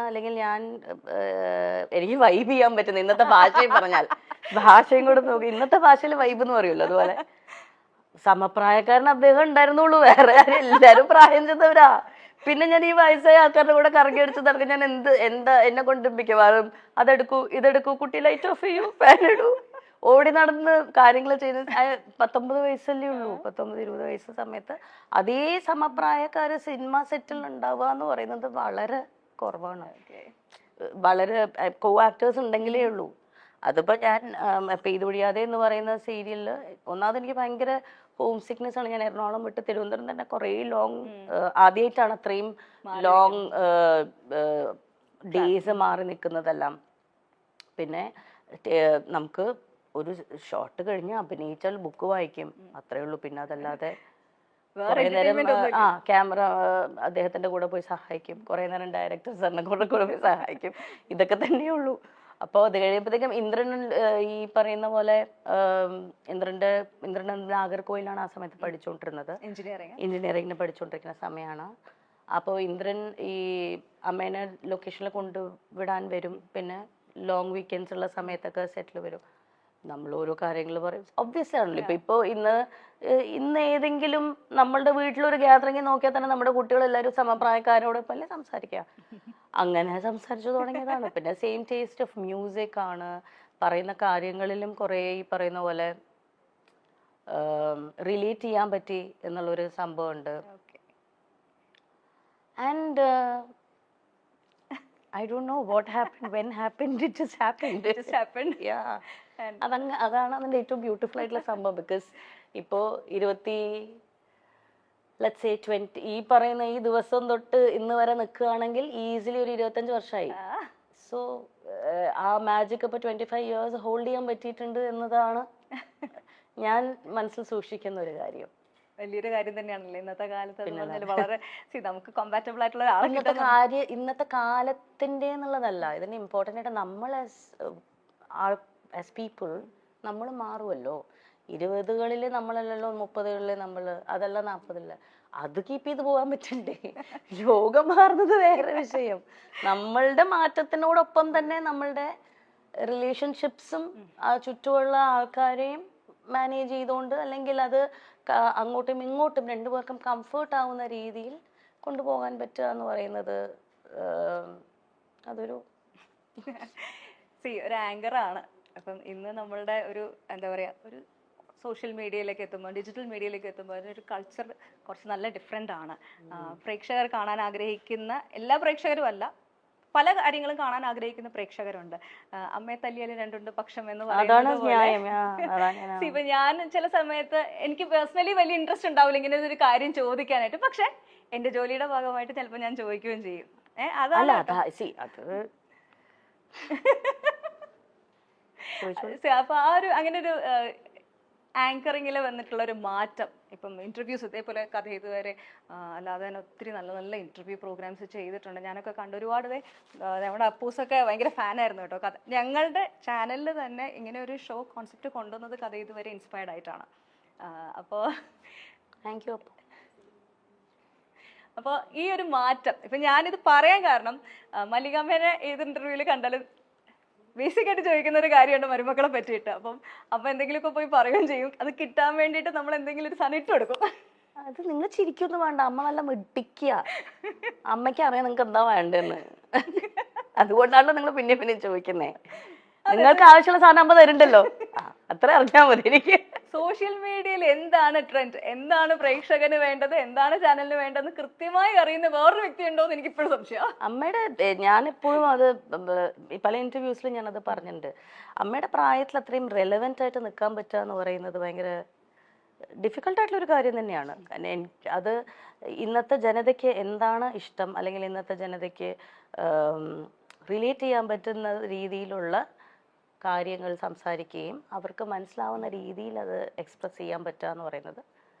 അല്ലെങ്കിൽ ഞാൻ എനിക്ക് വൈബ് ചെയ്യാൻ പറ്റുന്ന ഇന്നത്തെ ഭാഷയും പറഞ്ഞാൽ ഭാഷയും കൂടെ നോക്കി ഇന്നത്തെ ഭാഷയിൽ വൈബ് എന്ന് പറയുമല്ലോ അതുപോലെ സമപ്രായക്കാരൻ അദ്ദേഹം ഉണ്ടായിരുന്നുള്ളൂ, വേറെ ആരും എല്ലാരും പ്രായം ചെന്നവരാ. പിന്നെ ഞാൻ ഈ വയസ്സായ ആൾക്കാരുടെ കൂടെ കറങ്ങി അടിച്ച് നടക്കും. ഞാൻ എന്താ എന്നെ കൊണ്ട് മിക്കവാറും അതെടുക്കൂ ഇതെടുക്കൂ കുട്ടി ലൈറ്റ് ഓഫ് ചെയ്യൂ ഫാൻ ഇടൂ ഓടി നടന്ന് കാര്യങ്ങൾ ചെയ്ത് 19 വയസ്സല്ലേ ഉള്ളൂ. 19-20 വയസ്സ് സമയത്ത് അതേ സമപ്രായക്കാര് സിനിമ സെറ്റിൽ ഉണ്ടാവുക എന്ന് പറയുന്നത് വളരെ കുറവാണ്. വളരെ കോ ആക്ടേഴ്സ് ഉണ്ടെങ്കിലേ ഉള്ളൂ. അതിപ്പോ ഞാൻ പെയ്തു പൊഴിയാതെ എന്ന് പറയുന്ന സീരിയലില് ഒന്നാമത് എനിക്ക് ഭയങ്കര ഹോം സിക്നെസ് ആണ്. ഞാൻ എറണാകുളം വിട്ട് തിരുവനന്തപുരം തന്നെ കുറേ ലോങ് ആദ്യമായിട്ടാണ് അത്രയും ലോങ് ഡേയ്സ് മാറി നിൽക്കുന്നതെല്ലാം. പിന്നെ നമുക്ക് ഒരു ഷോട്ട് കഴിഞ്ഞ് അഭിനയിച്ചാൽ ബുക്ക് വായിക്കും, അത്രേ ഉള്ളൂ. പിന്നെ അതല്ലാതെ കുറെ നേരം ക്യാമറ അദ്ദേഹത്തിന്റെ കൂടെ പോയി സഹായിക്കും, കുറെ നേരം ഡയറക്ടർ സാറിനെ കൂടെ പോയി സഹായിക്കും, ഇതൊക്കെ തന്നെയുള്ളൂ. അപ്പോൾ അത് കഴിയുമ്പോഴത്തേക്കും ഇന്ദ്രൻ ഈ പറയുന്ന പോലെ ഇന്ദ്രൻ നാഗർകോയിലാണ് ആ സമയത്ത് പഠിച്ചുകൊണ്ടിരുന്നത്, എഞ്ചിനീയറിംഗിന് പഠിച്ചുകൊണ്ടിരിക്കുന്ന സമയമാണ്. അപ്പോൾ ഇന്ദ്രൻ ഈ അമ്മേനെ ലൊക്കേഷനിൽ കൊണ്ടുവിടാൻ വരും. പിന്നെ ലോങ് വീക്കെൻഡ്സ് ഉള്ള സമയത്തൊക്കെ സെറ്റിൽ വരും. നമ്മൾ ഓരോ കാര്യങ്ങൾ പറയും, ഒബ്വിയസ് ആണല്ലോ. ഇപ്പൊ ഇന്ന് ഏതെങ്കിലും നമ്മളുടെ വീട്ടിലൊരു ഗ്യാതറിംഗ് നോക്കിയാൽ തന്നെ നമ്മുടെ കുട്ടികളെല്ലാവരും സമപ്രായക്കാരോടൊപ്പം അല്ലേ സംസാരിക്കുക. അങ്ങനെ സംസാരിച്ചു തുടങ്ങിയതാണ്. പിന്നെ സെയിം ടേസ്റ്റ് ഓഫ് മ്യൂസിക് ആണ്. പറയുന്ന കാര്യങ്ങളിലും കുറേ ഈ പറയുന്ന പോലെ റിലേറ്റ് ചെയ്യാൻ പറ്റി എന്നുള്ളൊരു സംഭവമുണ്ട്. And I don't know what happened, when happened, it just happened. It just happened. Yeah. അതാണ് അതിന്റെ ഏറ്റവും ബ്യൂട്ടിഫുൾ ആയിട്ടുള്ള സംഭവം. ബിക്കോസ് ഇപ്പോ 20 ഈ പറയുന്ന ഈ ദിവസം തൊട്ട് ഇന്ന് വരെ നിൽക്കുകയാണെങ്കിൽ ഈസിലി ഒരു 25 വർഷമായി. സോ ആ മാജിക് ഇപ്പൊ 25 ഇയേഴ്സ് ഹോൾഡ് ചെയ്യാൻ പറ്റിയിട്ടുണ്ട് എന്നതാണ് ഞാൻ മനസ്സിൽ സൂക്ഷിക്കുന്ന ഒരു കാര്യം. വലിയൊരു കാര്യം തന്നെയാണല്ലോ ഇന്നത്തെ കാലത്ത്. വളരെ നമുക്ക് കോമ്പാറ്റബിൾ ആയിട്ടുള്ള ഇന്നത്തെ കാലത്തിന്റെ എന്നുള്ളതല്ല, ഇതിന് ഇമ്പോർട്ടൻ്റ് ആയിട്ട് നമ്മൾ ആസ് പീപ്പിൾ നമ്മൾ മാറുമല്ലോ. 20കളിൽ നമ്മളല്ലല്ലോ 30കളിൽ നമ്മൾ, അതല്ല 40കളിൽ. അത് കീപ്പ് ചെയ്ത് പോകാൻ പറ്റണ്ടേ? ലോകം മാറുന്നത് വേറെ വിഷയം. നമ്മളുടെ മാറ്റത്തിനോടൊപ്പം തന്നെ നമ്മളുടെ റിലേഷൻഷിപ്സും ആ ചുറ്റുമുള്ള ആൾക്കാരെയും മാനേജ് ചെയ്തുകൊണ്ട്, അല്ലെങ്കിൽ അത് അങ്ങോട്ടും ഇങ്ങോട്ടും രണ്ടുപേർക്കും കംഫേർട്ട് ആവുന്ന രീതിയിൽ കൊണ്ടുപോകാൻ പറ്റുക എന്ന് പറയുന്നത് അതൊരു ഒരു ആങ്കറാണ്. അപ്പം ഇന്ന് നമ്മളുടെ ഒരു എന്താ പറയാ, ഒരു സോഷ്യൽ മീഡിയയിലേക്ക് എത്തുമ്പോൾ, ഡിജിറ്റൽ മീഡിയയിലേക്ക് എത്തുമ്പോൾ അതിനൊരു കൾച്ചർ കുറച്ച് നല്ല ഡിഫറെൻ്റ് ആണ്. പ്രേക്ഷകർ കാണാൻ ആഗ്രഹിക്കുന്ന എല്ലാ പ്രേക്ഷകരും അല്ല, പല കാര്യങ്ങളും കാണാൻ ആഗ്രഹിക്കുന്ന പ്രേക്ഷകരുണ്ട്. അമ്മയെ തല്ലിയാലും രണ്ടുണ്ട് പക്ഷം എന്ന് പറയുന്നത്. ഇപ്പൊ ഞാൻ ചില സമയത്ത് എനിക്ക് പേഴ്സണലി വലിയ ഇൻട്രസ്റ്റ് ഉണ്ടാവില്ല ഇങ്ങനെ ഒരു കാര്യം ചോദിക്കാനായിട്ട്, പക്ഷെ എന്റെ ജോലിയുടെ ഭാഗമായിട്ട് ചിലപ്പോൾ ഞാൻ ചോദിക്കുകയും ചെയ്യും. അപ്പൊ ആ ഒരു അങ്ങനെ ഒരു ആങ്കറിങ്ങിൽ വന്നിട്ടുള്ള ഒരു മാറ്റം, ഇപ്പം ഇന്റർവ്യൂസ് ഇതേപോലെ കഥ ഇതുവരെ അല്ലാതെ തന്നെ ഒത്തിരി നല്ല നല്ല ഇന്റർവ്യൂ പ്രോഗ്രാംസ് ചെയ്തിട്ടുണ്ട്. ഞാനൊക്കെ കണ്ടു. ഒരുപാട് നമ്മുടെ അപ്പൂസൊക്കെ ഭയങ്കര ഫാനായിരുന്നു കേട്ടോ. കഥ ഞങ്ങളുടെ ചാനലിൽ തന്നെ ഇങ്ങനെ ഒരു ഷോ കോൺസെപ്റ്റ് കൊണ്ടുവന്നത് കഥ ഇതുവരെ ഇൻസ്പയർഡ് ആയിട്ടാണ്. അപ്പോൾ താങ്ക് യു. അപ്പോൾ ഈ ഒരു മാറ്റം ഇപ്പം ഞാനിത് പറയാൻ കാരണം, മല്ലികാമ്മേനെ ഏത് ഇന്റർവ്യൂവിൽ കണ്ടാലും ബേസിക് ആയിട്ട് ചോദിക്കുന്ന ഒരു കാര്യമുണ്ട് മരുമക്കളെ പറ്റിയിട്ട്. അപ്പം എന്തെങ്കിലുമൊക്കെ പോയി പറയുകയും ചെയ്യും. അത് കിട്ടാൻ വേണ്ടിയിട്ട് നമ്മൾ എന്തെങ്കിലും ഒരു സാധനം ഇട്ട് കൊടുക്കും. അത് നിങ്ങൾ ചിരിക്കൊന്നും വേണ്ട, അമ്മ നല്ല മിടിക്കുക. അമ്മയ്ക്ക് അറിയാം നിങ്ങൾക്ക് എന്താ വേണ്ടെന്ന്. അതുകൊണ്ടാണല്ലോ നിങ്ങൾ പിന്നെ ചോദിക്കുന്നേ. നിങ്ങൾക്ക് ആവശ്യമുള്ള സാധനം അമ്മ തരുന്നുണ്ടല്ലോ, അത്ര അറിഞ്ഞാൽ മതി. എനിക്ക് സോഷ്യൽ മീഡിയയിൽ എന്താണ് ട്രെൻഡ്, എന്താണ് പ്രേക്ഷകന് വേണ്ടത്, എന്താണ് ചാനലിന് വേണ്ടതെന്ന് കൃത്യമായി അറിയുന്ന വേറൊരു വ്യക്തി ഉണ്ടോ എന്ന് എനിക്ക് ഇപ്പോഴും സംശയം. അമ്മയുടെ ഞാനെപ്പോഴും അത് പല ഇന്റർവ്യൂസിലും ഞാനത് പറഞ്ഞിട്ടുണ്ട്. അമ്മയുടെ പ്രായത്തിൽ അത്രയും റെലവെന്റ് ആയിട്ട് നിൽക്കാൻ പറ്റുക എന്ന് പറയുന്നത് ഭയങ്കര ഡിഫിക്കൽട്ടായിട്ടുള്ളൊരു കാര്യം തന്നെയാണ്. അത് ഇന്നത്തെ ജനതയ്ക്ക് എന്താണ് ഇഷ്ടം, അല്ലെങ്കിൽ ഇന്നത്തെ ജനതയ്ക്ക് റിലേറ്റ് ചെയ്യാൻ പറ്റുന്ന രീതിയിലുള്ള കാര്യങ്ങൾ സംസാരിക്കുകയും അവർക്ക് മനസ്സിലാവുന്ന രീതിയിൽ അത് എക്സ്പ്രസ് ചെയ്യാൻ പറ്റുക എന്ന് പറയുന്നത്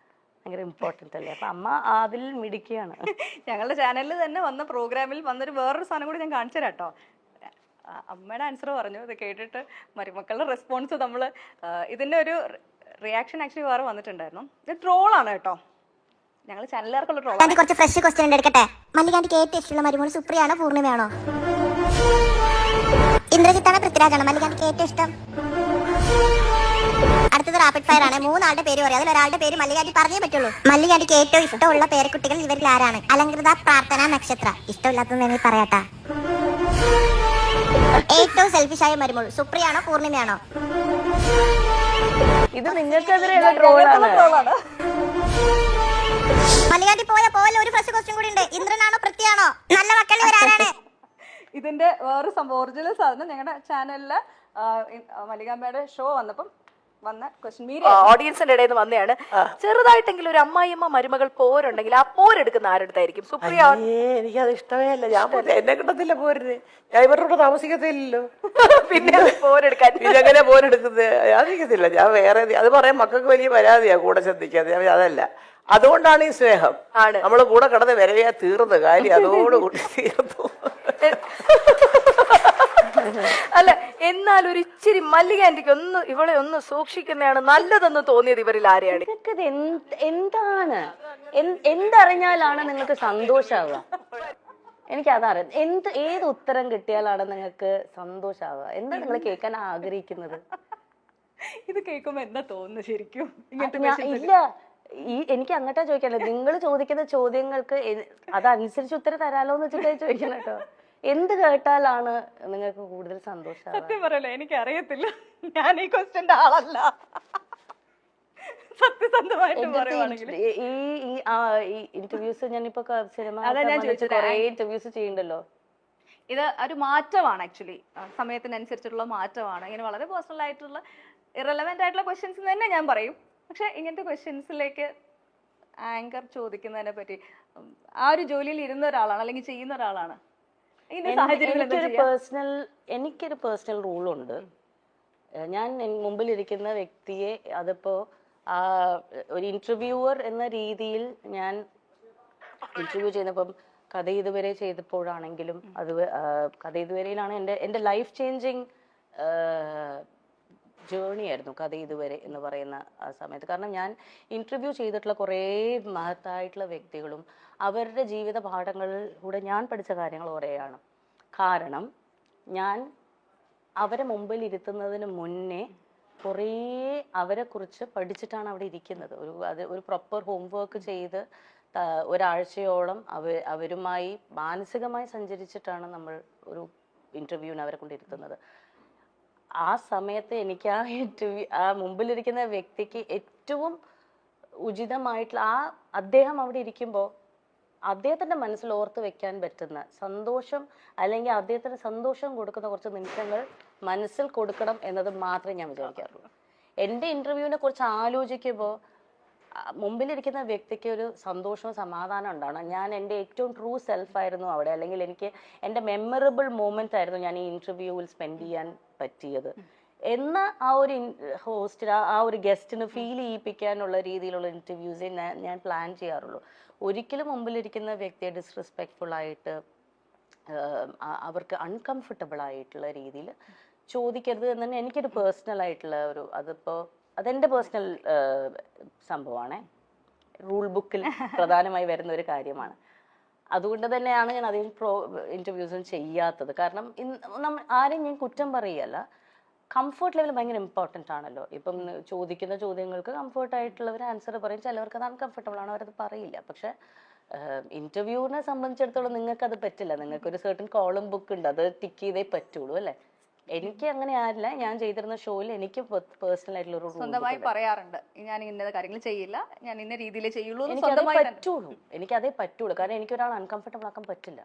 ഭയങ്കര ഇമ്പോർട്ടൻ്റ് അല്ലേ. അപ്പം അമ്മ അതിൽ മിടിക്കുകയാണ്. ഞങ്ങളുടെ ചാനലിൽ തന്നെ വന്ന പ്രോഗ്രാമിൽ വന്നൊരു വേറൊരു സാധനം കൂടി ഞാൻ കാണിച്ചു തരാം കേട്ടോ. അമ്മയുടെ ആൻസർ പറഞ്ഞു. ഇത് കേട്ടിട്ട് മരുമക്കളുടെ റെസ്പോൺസ്, നമ്മൾ ഇതിൻ്റെ ഒരു റിയാക്ഷൻ ആക്ച്വലി വേറെ വന്നിട്ടുണ്ടായിരുന്നു. ഇത് ട്രോളാണ് കേട്ടോ. ഞങ്ങൾ ചാനലുകാർക്കുള്ള ട്രോളാണ്. ആന്റി കുറച്ച് ഫ്രഷ് ക്വസ്റ്റ്യൻ എടുക്കട്ടെ. മല്ലികാന്റിക്ക് ഏറ്റവും ഇഷ്ടമുള്ള മരുമോൾ സുപ്രിയാണോ പൂർണിമയാണോ? ഇന്ദ്രജിത്താണോ പൃഥ്വിരാജാണോ മല്ലികാന്റിക്ക് ഏറ്റവും ഇഷ്ടം? അടുത്തത് റാപ്പിഡ് ഫയർ ആണ്. 3 ആളുടെ പേര് പറയാം. അതിൽ ഒരാളുടെ പേര് മല്ലികാന്റി പറഞ്ഞേ പറ്റുള്ളൂ. മല്ലികാന്റിക്ക് ഏറ്റവും ഇഷ്ടമുള്ള പേരക്കുട്ടികൾ ഇവരിൽ ആരാണ്? അലങ്കൃത, പ്രാർത്ഥന, നക്ഷത്ര. ഇഷ്ടമില്ലാത്തത് പറയാട്ടാ. ഏറ്റവും സെൽഫിഷായ മരുമോൾ സുപ്രിയാണോ പൂർണിമയാണോ? ഇത് നിങ്ങൾക്കെതിരെയുള്ള ട്രോളാണ്. മല്ലികാന്റി പോലെ ഒരു ഫ്രഷ് ക്വസ്റ്റ്യൻ കൂടി ഉണ്ട്. ഇന്ദ്രനാണോ പൃഥ്വിയാണോ? നല്ല മക്കൾ ഇവരാരാണ്? ഇതിന്റെ വേറെ സംഭവം ഒറിജിനൽ സാധനം ഞങ്ങളുടെ ചാനലില് മല്ലികാമ്മയുടെ ഷോ വന്നപ്പം വന്ന ക്വസ്റ്റ്യൻ ഓഡിയൻസിന്റെ ഇടയിൽ നിന്ന് വന്നതാണ്. ചെറുതായിട്ടെങ്കിലും ഒരു അമ്മായിയമ്മ മരുമകൾ പോരുണ്ടെങ്കിൽ ആ പോരെടുക്കുന്ന ആരെടുത്തായിരിക്കും? സുപ്രിയ. എനിക്കത് ഇഷ്ടമേ അല്ല. ഞാൻ എന്നെ കിട്ടത്തില്ല പോരിന്. ഞാൻ ഇവരുടെ കൂടെ താമസിക്കത്തില്ലല്ലോ. പിന്നെ പോരെടുക്കാൻ ഇതെങ്ങനെ പോരെടുക്കുന്നത്? ഞാൻ നിൽക്കത്തില്ല. ഞാൻ വേറെ അത് പറയാൻ മക്കൾക്ക് വലിയ പരാതിയാ കൂടെ ശ്രദ്ധിക്കാതെ. ഞാൻ അതല്ല, അതുകൊണ്ടാണ് ഈ സ്നേഹം. നമ്മള് കൂടെ കിടന്ന് വരവേ തീർന്ന കാര്യം അതോടുകൂടി തീർന്നു. അല്ല, എന്നാൽ ഒരു ഇച്ചിരി മല്ലികാന്റിക്ക് ഇവളെ ഒന്ന് സൂക്ഷിക്കുന്നതാണ് നല്ലതെന്ന് തോന്നിയത് ഇവരിൽ ആരെയാണ്? നിങ്ങൾക്കിത് എന്താണ് എന്തറിഞ്ഞാലാണ് നിങ്ങൾക്ക് സന്തോഷാവുക? എനിക്കതറിയാം. ഏത് ഉത്തരം കിട്ടിയാലാണ് നിങ്ങൾക്ക് സന്തോഷാവുക? എന്താ നിങ്ങൾ കേൾക്കാൻ ആഗ്രഹിക്കുന്നത്? ഇത് കേൾക്കുമ്പോ എന്താ തോന്നുന്നു ശരിക്കും? ഇല്ല, എനിക്ക് അങ്ങോട്ടാ ചോദിക്കാനല്ലോ. നിങ്ങൾ ചോദിക്കുന്ന ചോദ്യങ്ങൾക്ക് അതനുസരിച്ച് ഉത്തരം തരാലോ എന്ന് വെച്ചിട്ടാണ് ചോദിക്കണം കേട്ടോ. എന്ത് കേട്ടാലാണ് നിങ്ങൾക്ക് കൂടുതൽ സന്തോഷം? സത്യം പറയല്ലോ, എനിക്ക് അറിയത്തില്ല. ഞാൻ ഈ ക്വസ്റ്റ്യന്റെ ആളല്ല. സത്യസന്ധമായിട്ട് പറയുവാണെങ്കിൽ ഈ ഇന്റർവ്യൂസ് ഞാനിപ്പോ സിനിമ കുറെ ഇന്റർവ്യൂസ് ചെയ്യണ്ടല്ലോ. ഇത് ഒരു മാറ്റമാണ്. ആക്ച്വലി സമയത്തിനനുസരിച്ചുള്ള മാറ്റമാണ്. ഇങ്ങനെ വളരെ പേഴ്സണൽ ആയിട്ടുള്ള ഇറലവെന്റ് ആയിട്ടുള്ള ക്വസ്റ്റ്യൻസ് തന്നെ ഞാൻ പറയും. പക്ഷെ ഇങ്ങനത്തെ ക്വസ്റ്റ്യൻസിലേക്ക് ആങ്കർ ചോദിക്കുന്നതിനെ പറ്റി ആ ഒരു ജോലിയിൽ ഇരുന്ന ഒരാളാണ് അല്ലെങ്കിൽ ചെയ്യുന്ന ഒരാളാണ്. എനിക്കൊരു പേഴ്സണൽ റൂളുണ്ട്. ഞാൻ മുമ്പിലിരിക്കുന്ന വ്യക്തിയെ അതിപ്പോ ഒരു ഇന്റർവ്യൂവർ എന്ന രീതിയിൽ ഞാൻ ഇന്റർവ്യൂ ചെയ്യുന്നപ്പം കഥ ഇതുവരെ ചെയ്തപ്പോഴാണെങ്കിലും അത് കഥ ഇതുവരെയിലാണ് എൻ്റെ ലൈഫ് ചേഞ്ചിങ് ജേർണി ആയിരുന്നു കഥ ഇതുവരെ എന്ന് പറയുന്ന ആ സമയത്ത്. കാരണം ഞാൻ ഇന്റർവ്യൂ ചെയ്തിട്ടുള്ള കുറേ മഹത്തായിട്ടുള്ള വ്യക്തികളും അവരുടെ ജീവിത പാഠങ്ങളിലൂടെ ഞാൻ പഠിച്ച കാര്യങ്ങൾ കുറേയാണ്. കാരണം ഞാൻ അവരെ മുമ്പിൽ ഇരുത്തുന്നതിന് മുന്നേ കുറേ അവരെക്കുറിച്ച് പഠിച്ചിട്ടാണ് അവിടെ ഇരിക്കുന്നത്. ഒരു പ്രോപ്പർ ഹോംവർക്ക് ചെയ്ത് ഒരാഴ്ചയോളം അവരുമായി മാനസികമായി സഞ്ചരിച്ചിട്ടാണ് നമ്മൾ ഒരു ഇന്റർവ്യൂവിന് അവരെ കൊണ്ടിരുത്തുന്നത്. ആ സമയത്ത് എനിക്ക് ആ മുമ്പിലിരിക്കുന്ന വ്യക്തിക്ക് ഏറ്റവും ഉചിതമായിട്ടുള്ള അദ്ദേഹം അവിടെ ഇരിക്കുമ്പോൾ അദ്ദേഹത്തിന്റെ മനസ്സിൽ ഓർത്ത് വെക്കാൻ പറ്റുന്ന സന്തോഷം അല്ലെങ്കിൽ അദ്ദേഹത്തിന് സന്തോഷം കൊടുക്കുന്ന കുറച്ച് നിമിഷങ്ങൾ മനസ്സിൽ കൊടുക്കണം എന്നത് മാത്രമേ ഞാൻ വിചാരിക്കാറുള്ളൂ. എൻ്റെ ഇന്റർവ്യൂവിനെ കുറിച്ച് ആലോചിക്കുമ്പോൾ മുമ്പിലിരിക്കുന്ന വ്യക്തിക്ക് ഒരു സന്തോഷവും സമാധാനം ഉണ്ടാവണം. ഞാൻ എൻ്റെ ഏറ്റവും ട്രൂ സെൽഫായിരുന്നു അവിടെ, അല്ലെങ്കിൽ എനിക്ക് എൻ്റെ മെമ്മറബിൾ മൊമെന്റ് ആയിരുന്നു ഞാൻ ഈ ഇന്റർവ്യൂവിൽ സ്പെൻഡ് ചെയ്യാൻ പറ്റിയത് എന്ന ആ ഒരു ഹോസ്റ്റിന് ആ ഒരു ഗസ്റ്റിന് ഫീൽ ചെയ്യിപ്പിക്കാനുള്ള രീതിയിലുള്ള ഇന്റർവ്യൂസേ ഞാൻ പ്ലാൻ ചെയ്യാറുള്ളൂ. ഒരിക്കലും മുമ്പിലിരിക്കുന്ന വ്യക്തിയെ ഡിസ്റെസ്പെക്ട്ഫുൾ ആയിട്ട് അവർക്ക് അൺകംഫർട്ടബിൾ ആയിട്ടുള്ള രീതിയിൽ ചോദിക്കരുത് എന്ന് തന്നെ എനിക്കൊരു പേഴ്സണൽ ആയിട്ടുള്ള അതെൻ്റെ പേഴ്സണൽ സംഭവമാണ്. റൂൾ ബുക്കിൽ പ്രധാനമായി വരുന്ന ഒരു കാര്യമാണ്. അതുകൊണ്ട് തന്നെയാണ് ഞാൻ അധികം ഇന്റർവ്യൂസും ചെയ്യാത്തത്. കാരണം ആരെയും ഞാൻ കുറ്റം പറയുകയല്ല, കംഫർട്ട് ലെവൽ ഭയങ്കര ഇമ്പോർട്ടൻ്റ് ആണല്ലോ. ഇപ്പം ചോദിക്കുന്ന ചോദ്യങ്ങൾക്ക് കംഫർട്ടായിട്ടുള്ളവർ ആൻസർ പറയും, ചിലവർക്ക് അത് അൺകംഫർട്ടബിൾ ആണ്, അവരത് പറയില്ല. പക്ഷെ ഇന്റർവ്യൂവിനെ സംബന്ധിച്ചിടത്തോളം നിങ്ങൾക്കത് പറ്റില്ല. നിങ്ങൾക്കൊരു സർട്ടൻ കോളം ബുക്ക് ഉണ്ട്, അത് ടിക്ക് ചെയ്തേ പറ്റുള്ളൂ അല്ലേ. എനിക്ക് അങ്ങനെ ആരില്ല. ഞാൻ ചെയ്തിരുന്ന ഷോയിൽ എനിക്ക് പേഴ്സണൽ ആയിട്ടുള്ള ഒരു സ്വന്തമായി പറയാറുണ്ട്, ഞാൻ ഇന്ന കാര്യങ്ങൾ ചെയ്യില്ല, ഞാൻ ഇന്ന രീതിയിലേ ചെയ്യുള്ളൂ. എനിക്കതേ പറ്റുള്ളൂ. കാരണം എനിക്കൊരാൾ അൺകംഫർട്ടബിൾ ആക്കാൻ പറ്റില്ല.